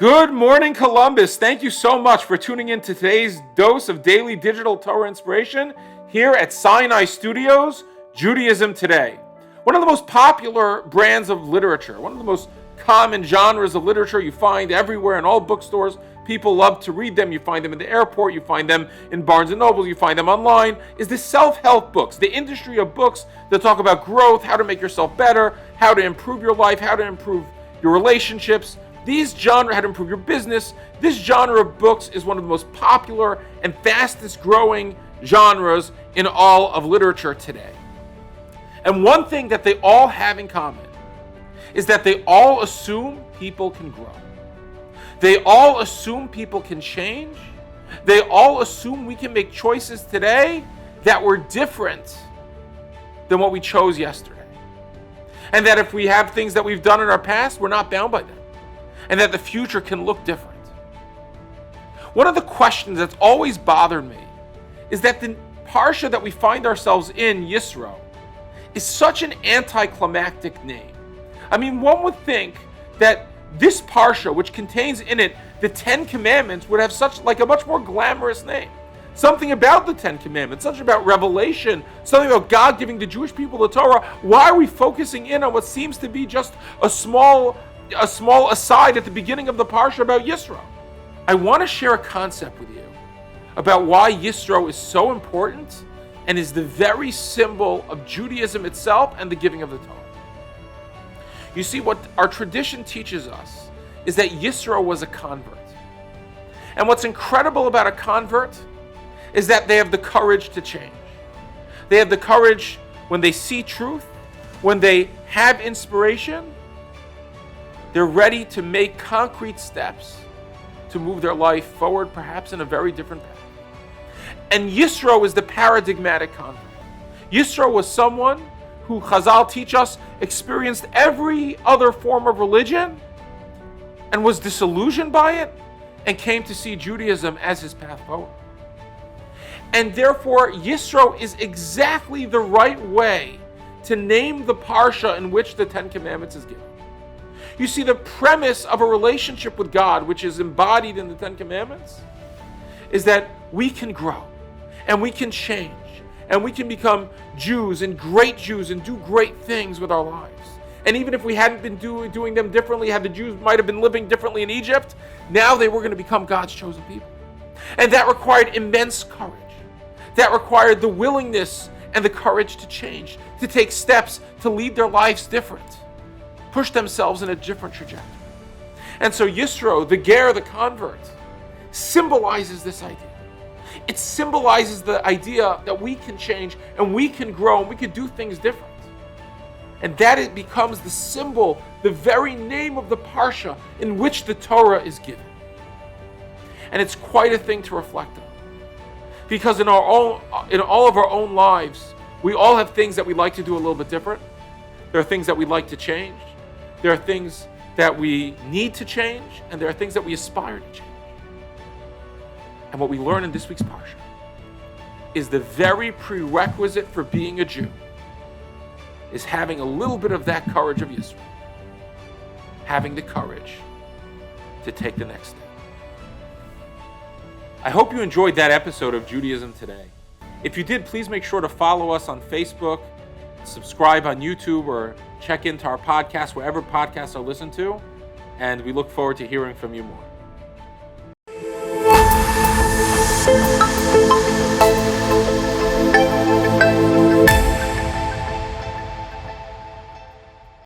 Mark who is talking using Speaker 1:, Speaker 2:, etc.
Speaker 1: Good morning, Columbus. Thank you so much for tuning in to today's dose of daily digital Torah inspiration here at SinaiStudios, Judaism Today. One of the most popular brands of literature, one of the most common genres of literature you find everywhere in all bookstores. People love to read them. You find them in the airport, you find them in Barnes and Noble, you find them online, is the self-help books, the industry of books that talk about growth, how to make yourself better, how to improve your life, how to improve your relationships. These genre, how to improve your business. This genre of books is one of the most popular and fastest growing genres in all of literature today. And one thing that they all have in common is that they all assume people can grow. They all assume people can change. They all assume we can make choices today that were different than what we chose yesterday. And that if we have things that we've done in our past, we're not bound by them. And that the future can look different. One of the questions that's always bothered me is that the parsha that we find ourselves in, Yisro, is such an anticlimactic name. I mean, one would think that this parsha, which contains in it the 10 Commandments, would have such like a much more glamorous name. Something about the 10 Commandments, something about revelation, something about God giving the Jewish people the Torah. Why are we focusing in on what seems to be just a small aside at the beginning of the parsha about Yisro? I want to share a concept with you about why Yisro is so important and is the very symbol of Judaism itself and the giving of the Torah. You see, what our tradition teaches us is that Yisro was a convert. And what's incredible about a convert is that they have the courage to change. They have the courage when they see truth, when they have inspiration, they're ready to make concrete steps to move their life forward, perhaps in a very different path. And Yisro is the paradigmatic convert. Yisro was someone who, Chazal teach us, experienced every other form of religion and was disillusioned by it and came to see Judaism as his path forward. And therefore, Yisro is exactly the right way to name the parsha in which the 10 Commandments is given. You see, the premise of a relationship with God, which is embodied in the 10 Commandments, is that we can grow and we can change and we can become Jews and do great things with our lives. And even if we hadn't been doing them differently, had the Jews might have been living differently in Egypt, now they were going to become God's chosen people. And that required immense courage. That required the willingness and the courage to change, to take steps to lead their lives different, push themselves in a different trajectory. And so Yisro, the ger, the convert, symbolizes this idea. It symbolizes the idea that we can change and we can grow and we can do things different. And that it becomes the symbol, the very name of the parsha in which the Torah is given. And it's quite a thing to reflect on. Because in all of our own lives, we all have things that we like to do a little bit different. There are things that we like to change. There are things that we need to change, and there are things that we aspire to change. And what we learn in this week's parsha is the very prerequisite for being a Jew is having a little bit of that courage of Yisro, having the courage to take the next step. I hope you enjoyed that episode of Judaism Today. If you did, please make sure to follow us on Facebook, subscribe on YouTube, or check into our podcast wherever podcasts are listened to. And we look forward to hearing from you more.